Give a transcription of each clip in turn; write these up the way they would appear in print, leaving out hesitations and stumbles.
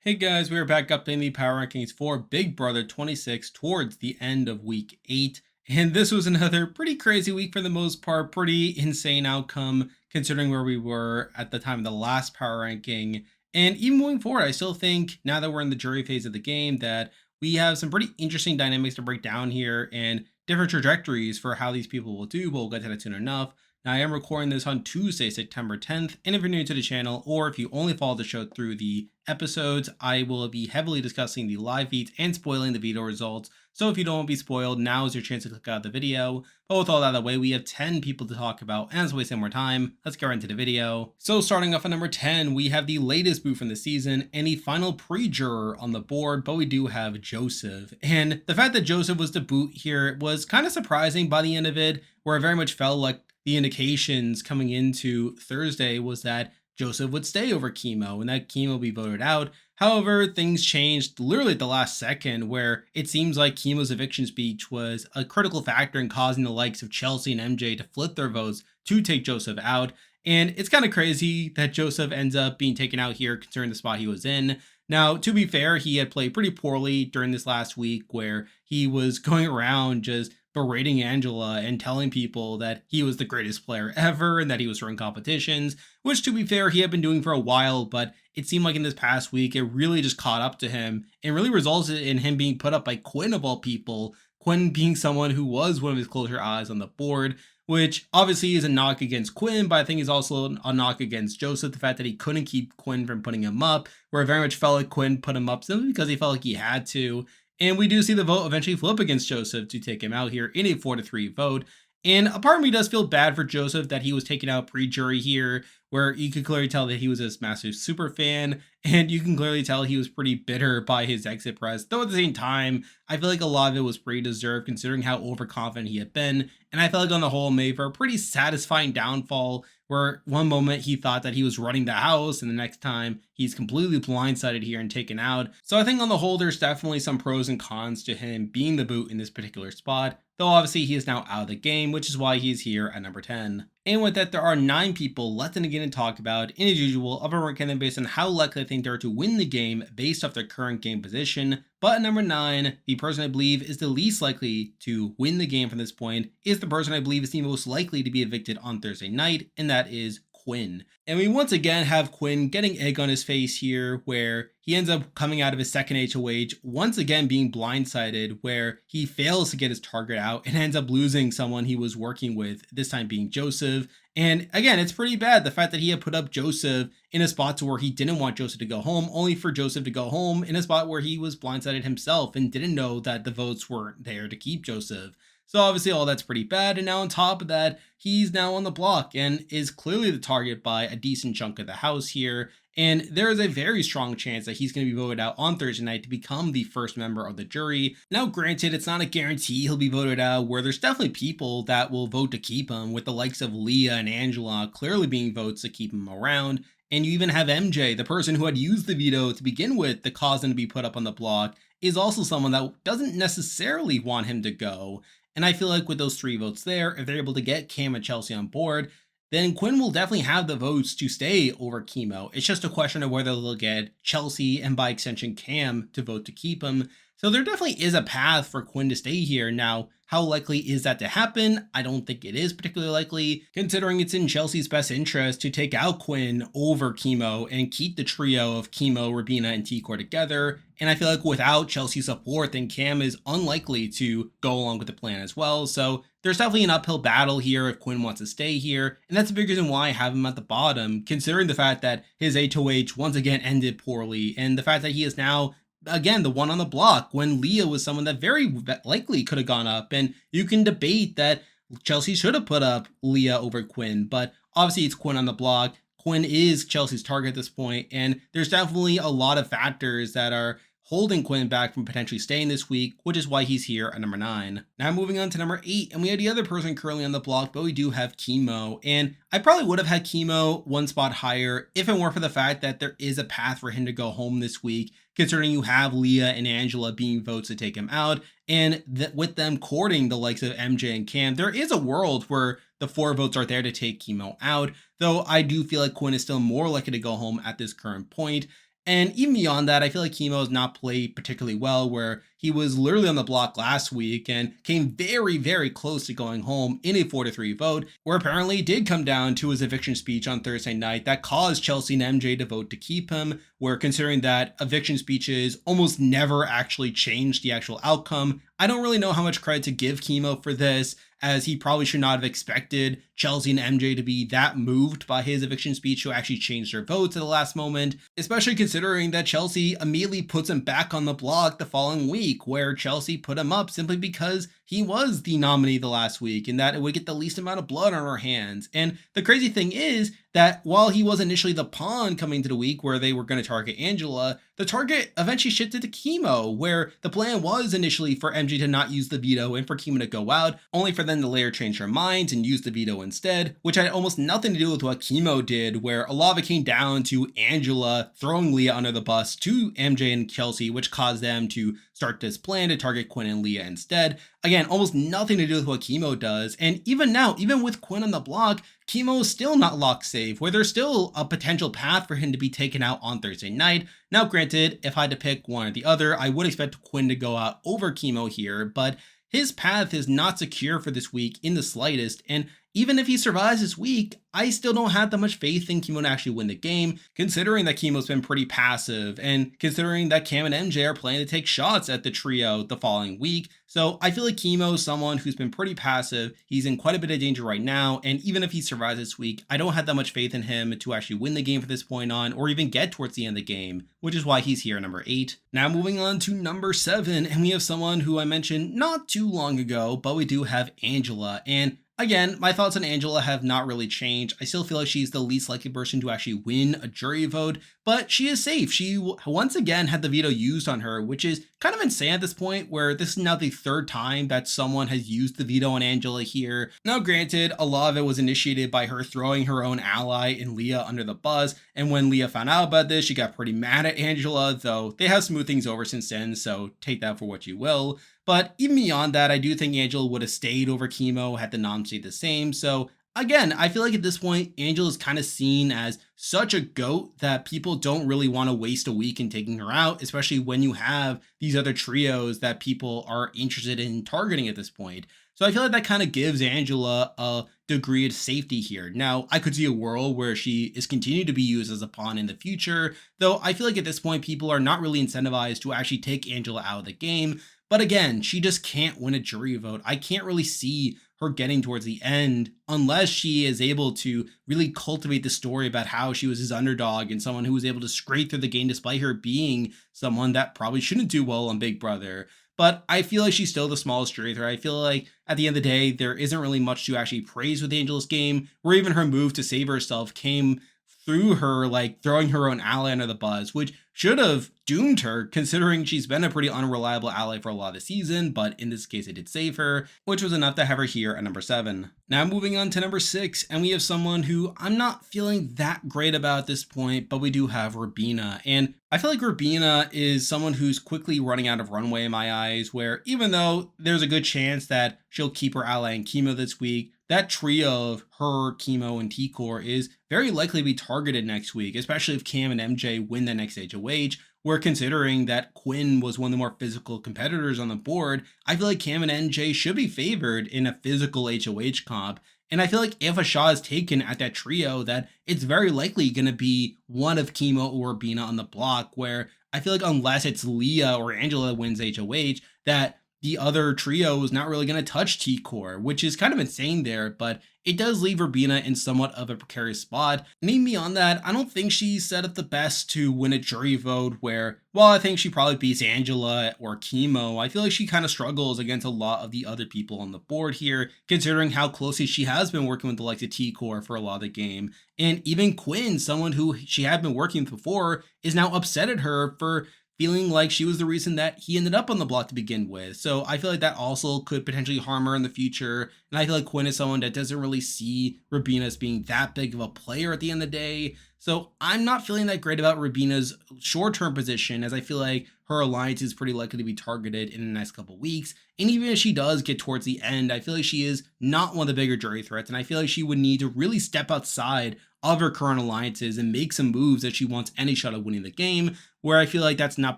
Hey guys, we are back updating the power rankings for Big Brother 26 towards the end of week 8. And this was another pretty crazy week for the most part, pretty insane outcome considering where we were at the time of the last power ranking. And even moving forward, I still think now that we're in the jury phase of the game that we have some pretty interesting dynamics to break down here and different trajectories for how these people will do, but we'll get to that soon enough. Now, I am recording this on Tuesday, September 10th, and if you're new to the channel, or if you only follow the show through the episodes, I will be heavily discussing the live feeds and spoiling the veto results. So if you don't want to be spoiled, now is your chance to click out of the video. But with all that out of the way, we have 10 people to talk about, and let's waste no more time. Let's get right into the video. So starting off at number 10, we have the latest boot from the season and the final pre-juror on the board, but we do have Joseph. And the fact that Joseph was the boot here was kind of surprising by the end of it, where it very much felt like the indications coming into Thursday was that Joseph would stay over Kemo and that Kemo would be voted out. However, things changed literally at the last second, where it seems like Kemo's eviction speech was a critical factor in causing the likes of Chelsea and MJ to flip their votes to take Joseph out. And it's kind of crazy that Joseph ends up being taken out here considering the spot he was in. Now, to be fair, he had played pretty poorly during this last week where he was going around just berating Angela and telling people that he was the greatest player ever and that he was running competitions, which to be fair, he had been doing for a while, but it seemed like in this past week, it really just caught up to him and really resulted in him being put up by Quinn of all people, Quinn being someone who was one of his closer eyes on the board, which obviously is a knock against Quinn, but I think is also a knock against Joseph, the fact that he couldn't keep Quinn from putting him up, where it very much felt like Quinn put him up simply because he felt like he had to. And we do see the vote eventually flip against Joseph to take him out here in a 4-3 vote. And a part of me does feel bad for Joseph that he was taken out pre-jury here, where you could clearly tell that he was a massive super fan, and you can clearly tell he was pretty bitter by his exit press. Though at the same time, I feel like a lot of it was pretty deserved considering how overconfident he had been. And I felt like on the whole made for a pretty satisfying downfall, where one moment he thought that he was running the house and the next time he's completely blindsided here and taken out. So I think on the whole, there's definitely some pros and cons to him being the boot in this particular spot, though obviously he is now out of the game, which is why he's here at number 10. And with that, there are 9 people left in the game to talk about. And as usual, I'll be ranking them based on how likely I think they are to win the game based off their current game position. But at number 9, the person I believe is the least likely to win the game from this point is the person I believe is the most likely to be evicted on Thursday night, and that is Quinn. And we once again have Quinn getting egg on his face here, where he ends up coming out of his second HOH, once again being blindsided, where he fails to get his target out and ends up losing someone he was working with, this time being Joseph. And again, it's pretty bad, the fact that he had put up Joseph in a spot to where he didn't want Joseph to go home, only for Joseph to go home in a spot where he was blindsided himself and didn't know that the votes weren't there to keep Joseph. So obviously all that's pretty bad, and now on top of that, he's now on the block and is clearly the target by a decent chunk of the house here, and there is a very strong chance that he's going to be voted out on Thursday night to become the first member of the jury. Now granted, it's not a guarantee he'll be voted out, where there's definitely people that will vote to keep him, with the likes of Leah and Angela clearly being votes to keep him around. And you even have MJ, the person who had used the veto to begin with to cause him to be put up on the block, is also someone that doesn't necessarily want him to go. And I feel like with those 3 votes there, if they're able to get Cam and Chelsea on board, then Quinn will definitely have the votes to stay over Kemo. It's just a question of whether they'll get Chelsea and by extension Cam to vote to keep him. So there definitely is a path for Quinn to stay here. Now, how likely is that to happen? I don't think it is particularly likely, considering it's in Chelsea's best interest to take out Quinn over Kemo and keep the trio of Kemo, Rina, and T-Core together. And I feel like without Chelsea's support, then Cam is unlikely to go along with the plan as well. So there's definitely an uphill battle here if Quinn wants to stay here. And that's a big reason why I have him at the bottom, considering the fact that his HOH once again ended poorly, and the fact that he is now again the one on the block when Leah was someone that very likely could have gone up. And you can debate that Chelsea should have put up Leah over Quinn, but obviously it's Quinn on the block. Quinn is Chelsea's target at this point, and there's definitely a lot of factors that are holding Quinn back from potentially staying this week, which is why he's here at number 9. Now moving on to number 8, and we have the other person currently on the block, but we do have Kemo, and I probably would have had Kemo one spot higher if it weren't for the fact that there is a path for him to go home this week, considering you have Leah and Angela being votes to take him out, and with them courting the likes of MJ and Cam, there is a world where the 4 votes are there to take Kemo out, though I do feel like Quinn is still more likely to go home at this current point. And even beyond that, I feel like Kemo has not played particularly well, where he was literally on the block last week and came very, very close to going home in a 4-3 vote, where apparently it did come down to his eviction speech on Thursday night that caused Chelsea and MJ to vote to keep him, where considering that eviction speeches almost never actually change the actual outcome, I don't really know how much credit to give Kemo for this, as he probably should not have expected Chelsea and MJ to be that moved by his eviction speech to actually change their votes at the last moment, especially considering that Chelsea immediately puts him back on the block the following week, where Chelsea put him up simply because he was the nominee the last week and that it would get the least amount of blood on our hands. And the crazy thing is that while he was initially the pawn coming to the week where they were going to target Angela, the target eventually shifted to Kemo, where the plan was initially for MJ to not use the veto and for Kemo to go out, only for them to later change their minds and use the veto instead, which had almost nothing to do with what Kemo did, where a lot of it came down to Angela throwing Leah under the bus to MJ and Chelsea, which caused them to start this plan to target Quinn and Leah instead. Again, almost nothing to do with what Kemo does. And even now, even with Quinn on the block, Kemo is still not lock safe, where there's still a potential path for him to be taken out on Thursday night. Now, granted, if I had to pick one or the other, I would expect Quinn to go out over Kemo here, but his path is not secure for this week in the slightest, and even if he survives this week, I still don't have that much faith in Kemo to actually win the game, considering that Kemo's been pretty passive, and considering that Cam and MJ are planning to take shots at the trio the following week. So I feel like Kemo is someone who's been pretty passive. He's in quite a bit of danger right now, and even if he survives this week, I don't have that much faith in him to actually win the game from this point on, or even get towards the end of the game, which is why he's here at number 8. Now moving on to number 7, and we have someone who I mentioned not too long ago, but we do have Angela. And again, my thoughts on Angela have not really changed. I still feel like she's the least likely person to actually win a jury vote, but she is safe. She once again had the veto used on her, which is kind of insane at this point, where this is now the third time that someone has used the veto on Angela here. Now, granted, a lot of it was initiated by her throwing her own ally in Leah under the bus, and when Leah found out about this, she got pretty mad at Angela, though they have smoothed things over since then, so take that for what you will. But even beyond that, I do think Angela would have stayed over Kemo had the nom stayed the same. So again, I feel like at this point, Angela is kind of seen as such a GOAT that people don't really want to waste a week in taking her out, especially when you have these other trios that people are interested in targeting at this point. So I feel like that kind of gives Angela a degree of safety here. Now, I could see a world where she is continued to be used as a pawn in the future, though I feel like at this point, people are not really incentivized to actually take Angela out of the game. But again, she just can't win a jury vote. I can't really see her getting towards the end unless she is able to really cultivate the story about how she was his underdog and someone who was able to scrape through the game despite her being someone that probably shouldn't do well on Big Brother. But I feel like she's still the smallest jury threat. I feel like at the end of the day, there isn't really much to actually praise with Angel's game, where even her move to save herself came through her like throwing her own ally under the bus, which should have doomed her considering she's been a pretty unreliable ally for a lot of the season, but in this case it did save her, which was enough to have her here at number 7. Now moving on to number 6, and we have someone who I'm not feeling that great about at this point, but we do have Rina. And I feel like Rina is someone who's quickly running out of runway in my eyes, where even though there's a good chance that she'll keep her ally in Kemo this week, that trio of her, Kemo, and T-Core is very likely to be targeted next week, especially if Cam and MJ win the next HOH. We're considering that Quinn was one of the more physical competitors on the board. I feel like Cam and MJ should be favored in a physical HOH comp. And I feel like if a shot is taken at that trio, that it's very likely going to be one of Kemo or Rina on the block, where I feel like unless it's Leah or Angela that wins HOH, that the other trio is not really going to touch T-Core, which is kind of insane there, but it does leave Rina in somewhat of a precarious spot. And even beyond that, I don't think she's set up the best to win a jury vote where, well, I think she probably beats Angela or Kemo. I feel like she kind of struggles against a lot of the other people on the board here, considering how closely she has been working with the likes of T-Core for a lot of the game. And even Quinn, someone who she had been working with before, is now upset at her for feeling like she was the reason that he ended up on the block to begin with. So I feel like that also could potentially harm her in the future. And I feel like Quinn is someone that doesn't really see Rina as being that big of a player at the end of the day. So I'm not feeling that great about Rina's short-term position, as I feel like her alliance is pretty likely to be targeted in the next couple weeks. And even if she does get towards the end, I feel like she is not one of the bigger jury threats. And I feel like she would need to really step outside of her current alliances and make some moves that she wants any shot of winning the game, where I feel like that's not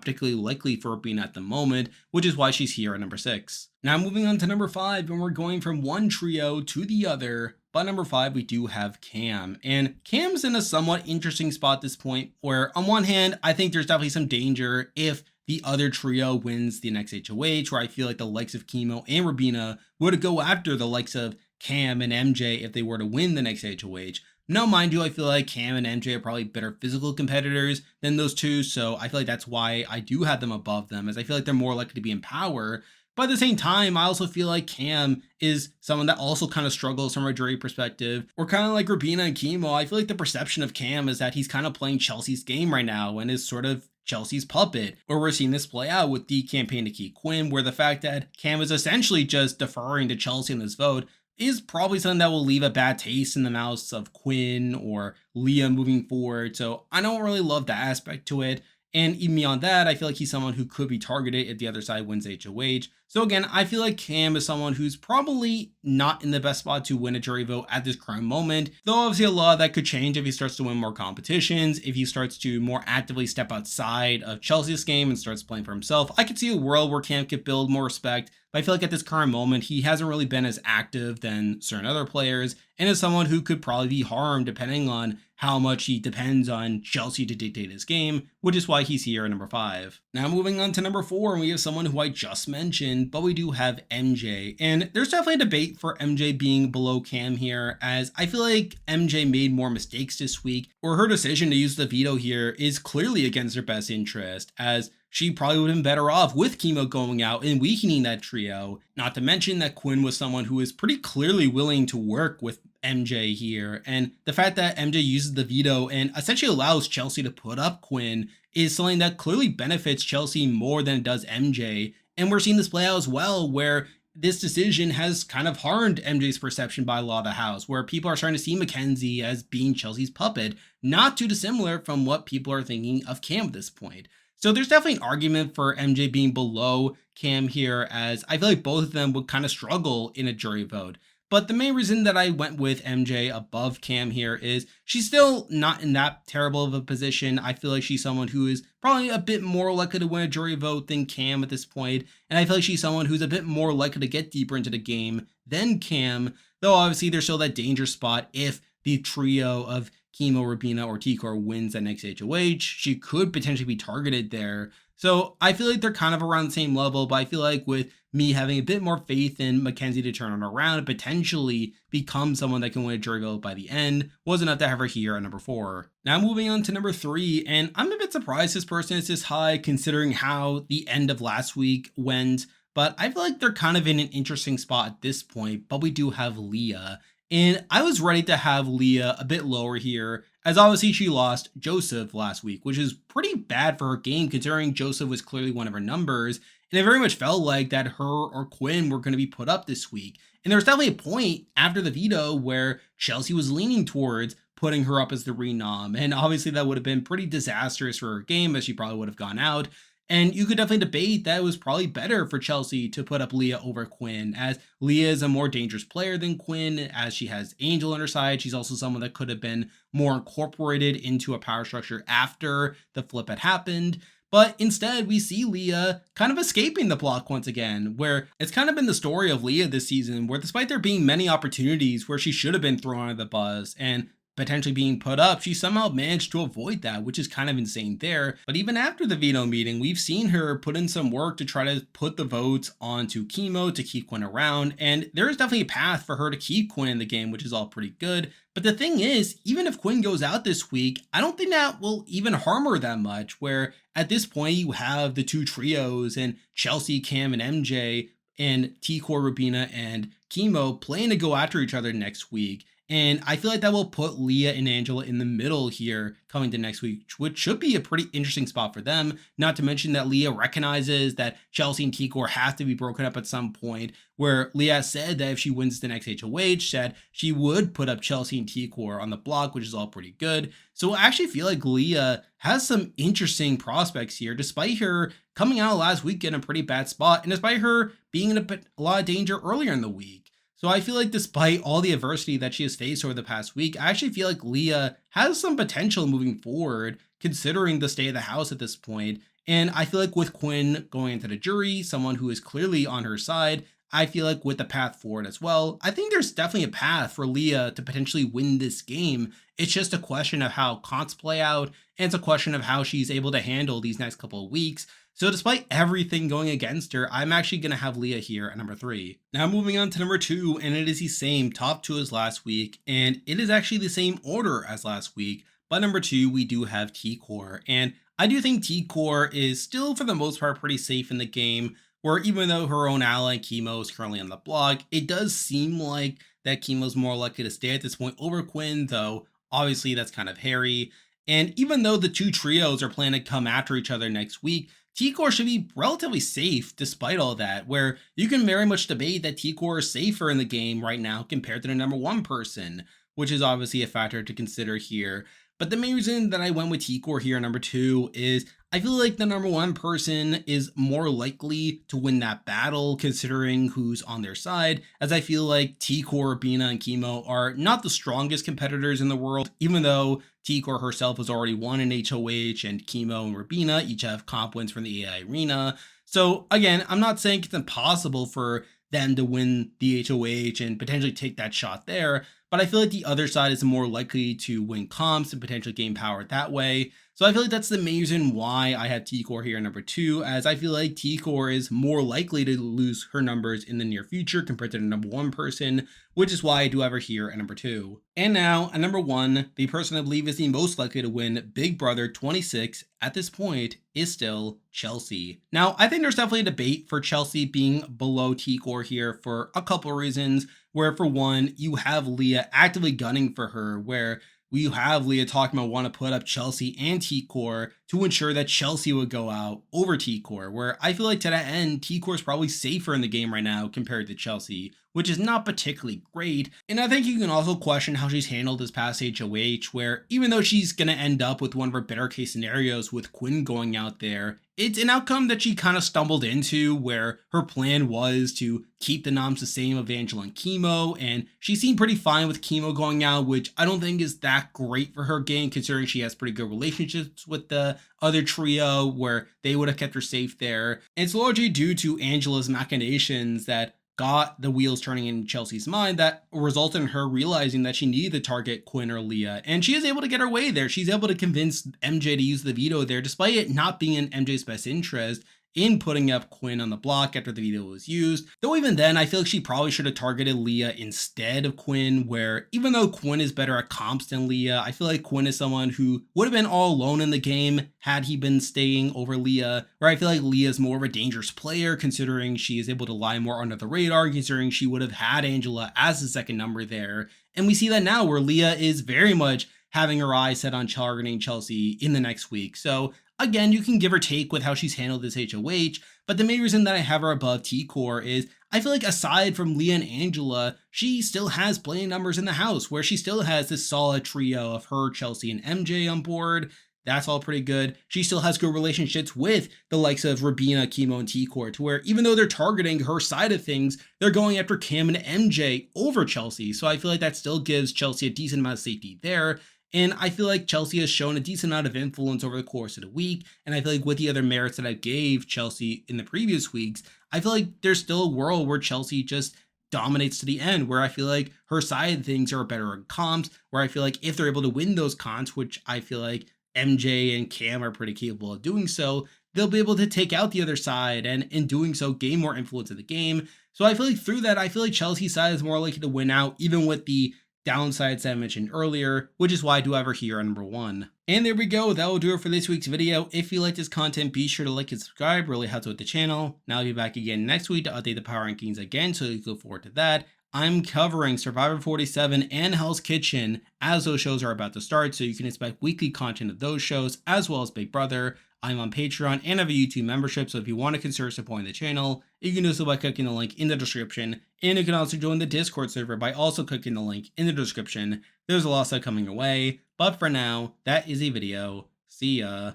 particularly likely for Rina at the moment, which is why she's here at number 6. Now moving on to number 5, and we're going from one trio to the other. But number 5, we do have Cam. And Cam's in a somewhat interesting spot at this point, where on one hand, I think there's definitely some danger if the other trio wins the next HOH, where I feel like the likes of Kemo and Rina would go after the likes of Cam and MJ if they were to win the next HOH. Now, mind you, I feel like Cam and MJ are probably better physical competitors than those two, so I feel like that's why I do have them above them, as I feel like they're more likely to be in power. But at the same time, I also feel like Cam is someone that also kind of struggles from a jury perspective. Or kind of like Rina and Kemo, I feel like the perception of Cam is that he's kind of playing Chelsea's game right now and is sort of Chelsea's puppet. Or we're seeing this play out with the campaign to keep Quinn, where the fact that Cam is essentially just deferring to Chelsea in this vote is probably something that will leave a bad taste in the mouths of Quinn or Leah moving forward. So I don't really love that aspect to it. And even beyond that, I feel like he's someone who could be targeted if the other side wins HOH. So again, I feel like Cam is someone who's probably not in the best spot to win a jury vote at this current moment. Though obviously a lot of that could change if he starts to win more competitions, if he starts to more actively step outside of Chelsea's game and starts playing for himself. I could see a world where Cam could build more respect, but I feel like at this current moment, he hasn't really been as active than certain other players, and is someone who could probably be harmed depending on how much he depends on Chelsea to dictate his game, which is why he's here at number 5. Now moving on to number 4, and we have someone who I just mentioned, but we do have MJ. And there's definitely a debate for MJ being below Cam here, as I feel like MJ made more mistakes this week, or her decision to use the veto here is clearly against her best interest, as she probably would have been better off with Kemo going out and weakening that trio. Not to mention that Quinn was someone who is pretty clearly willing to work with MJ here. And the fact that MJ uses the veto and essentially allows Chelsea to put up Quinn is something that clearly benefits Chelsea more than it does MJ. And we're seeing this play out as well, where this decision has kind of harmed MJ's perception by a lot of the house, where people are starting to see Mackenzie as being Chelsea's puppet, not too dissimilar from what people are thinking of Cam at this point. So there's definitely an argument for MJ being below Cam here, as I feel like both of them would kind of struggle in a jury vote. But the main reason that I went with MJ above Cam here is she's still not in that terrible of a position. I feel like she's someone who is probably a bit more likely to win a jury vote than Cam at this point. And I feel like she's someone who's a bit more likely to get deeper into the game than Cam, though obviously there's still that danger spot if the trio of Kemo, Rina, or T-Core wins that next HOH. She could potentially be targeted there. So I feel like they're kind of around the same level, but I feel like with me having a bit more faith in Mackenzie to turn it around and potentially become someone that can win a jury vote by the end was enough to have her here at number 4. Now moving on to number 3, and I'm a bit surprised this person is this high considering how the end of last week went, but I feel like they're kind of in an interesting spot at this point, but we do have Leah. And I was ready to have Leah a bit lower here, as obviously she lost Joseph last week, which is pretty bad for her game considering Joseph was clearly one of her numbers. And it very much felt like that her or Quinn were going to be put up this week. And there was definitely a point after the veto where Chelsea was leaning towards putting her up as the renom. And obviously that would have been pretty disastrous for her game, as she probably would have gone out. And you could definitely debate that it was probably better for Chelsea to put up Leah over Quinn, as Leah is a more dangerous player than Quinn, as she has Angel on her side. She's also someone that could have been more incorporated into a power structure after the flip had happened. But instead, we see Leah kind of escaping the block once again, where it's kind of been the story of Leah this season, where despite there being many opportunities where she should have been thrown under the bus and potentially being put up, she somehow managed to avoid that, which is kind of insane there. But even after the veto meeting, we've seen her put in some work to try to put the votes onto Kemo to keep Quinn around, and there is definitely a path for her to keep Quinn in the game, which is all pretty good. But the thing is, even if Quinn goes out this week, I don't think that will even harm her that much, where at this point you have the two trios and Chelsea, Cam, and MJ, and T-Core, Rina, and Kemo playing to go after each other next week. And I feel like that will put Leah and Angela in the middle here coming to next week, which should be a pretty interesting spot for them. Not to mention that Leah recognizes that Chelsea and T-Core have to be broken up at some point, where Leah said that if she wins the next HOH, said she would put up Chelsea and T-Core on the block, which is all pretty good. So I actually feel like Leah has some interesting prospects here, despite her coming out last week in a pretty bad spot, and despite her being in a lot of danger earlier in the week. So I feel like despite all the adversity that she has faced over the past week, I actually feel like Leah has some potential moving forward, considering the state of the house at this point. And I feel like with Quinn going into the jury, someone who is clearly on her side, I feel like with the path forward as well, I think there's definitely a path for Leah to potentially win this game. It's just a question of how cons play out, and it's a question of how she's able to handle these next couple of weeks. So, despite everything going against her, I'm actually going to have Leah here at number three. Now, moving on to number two, and it is the same top two as last week, and it is actually the same order as last week. But number two, we do have T Core, and I do think T Core is still, for the most part, pretty safe in the game. Where even though her own ally Kemo is currently on the block, it does seem like that Chemo's more likely to stay at this point over Quinn, though obviously that's kind of hairy. And even though the two trios are planning to come after each other next week, T-Core should be relatively safe despite all that, where you can very much debate that T-Core is safer in the game right now compared to the number one person, which is obviously a factor to consider here. But the main reason that I went with T-Core here number two is I feel like the number one person is more likely to win that battle considering who's on their side, as I feel like T-Core, Bina, and Kemo are not the strongest competitors in the world, even though T-Core herself has already won in HOH, and Kemo and Rina each have comp wins from the AI arena. So again, I'm not saying it's impossible for them to win the HOH and potentially take that shot there, but I feel like the other side is more likely to win comps and potentially gain power that way. So I feel like that's the main reason why I have T-Core here number two, as I feel like T-Core is more likely to lose her numbers in the near future compared to the number one person, which is why I do have her here at number two. And now at number one, the person I believe is the most likely to win Big Brother 26 at this point is still Chelsea. Now, I think there's definitely a debate for Chelsea being below T-Core here for a couple of reasons, where for one, you have Leah actively gunning for her, where we have Leah talking about want to put up Chelsea and T-Core to ensure that Chelsea would go out over T-Core, where I feel like to that end, T-Core is probably safer in the game right now compared to Chelsea, which is not particularly great. And I think you can also question how she's handled this past HOH, where even though she's going to end up with one of her better case scenarios with Quinn going out there, it's an outcome that she kind of stumbled into, where her plan was to keep the noms the same of Angela and Kemo, and she seemed pretty fine with Kemo going out, which I don't think is that great for her game, considering she has pretty good relationships with the other trio, where they would have kept her safe there. And it's largely due to Angela's machinations that got the wheels turning in Chelsea's mind that resulted in her realizing that she needed to target Quinn or Leah. And she is able to get her way there. She's able to convince MJ to use the veto there, despite it not being in MJ's best interest in putting up Quinn on the block after the veto was used. Though even then, I feel like she probably should have targeted Leah instead of Quinn, where even though Quinn is better at comps than Leah, I feel like Quinn is someone who would have been all alone in the game had he been staying over Leah, where I feel like Leah is more of a dangerous player considering she is able to lie more under the radar, considering she would have had Angela as the second number there. And we see that now where Leah is very much having her eyes set on targeting Chelsea in the next week. So again, you can give or take with how she's handled this HOH, but the main reason that I have her above T-Core is I feel like aside from Leah and Angela, she still has plenty of numbers in the house, where she still has this solid trio of her, Chelsea, and MJ on board. That's all pretty good. She still has good relationships with the likes of Rina, Kemo, and T-Core, to where even though they're targeting her side of things, they're going after Cam and MJ over Chelsea. So I feel like that still gives Chelsea a decent amount of safety there. And I feel like Chelsea has shown a decent amount of influence over the course of the week. And I feel like with the other merits that I gave Chelsea in the previous weeks, I feel like there's still a world where Chelsea just dominates to the end, where I feel like her side of things are better in comps, where I feel like if they're able to win those comps, which I feel like MJ and Cam are pretty capable of doing so, they'll be able to take out the other side and in doing so gain more influence in the game. So I feel like through that, I feel like Chelsea's side is more likely to win out, even with the downsides that I mentioned earlier, which is why I do have her here at number one. And there we go, that will do it for this week's video. If you like this content, be sure to like and subscribe, really helps with the channel. Now I'll be back again next week to update the power rankings again, so you can look forward to that. I'm covering Survivor 47 and Hell's Kitchen as those shows are about to start, so you can expect weekly content of those shows as well as Big Brother. I'm on Patreon and have a YouTube membership, so if you want to consider supporting the channel, you can do so by clicking the link in the description, and you can also join the Discord server by also clicking the link in the description. There's a lot of stuff coming your way, but for now, that is a video. See ya.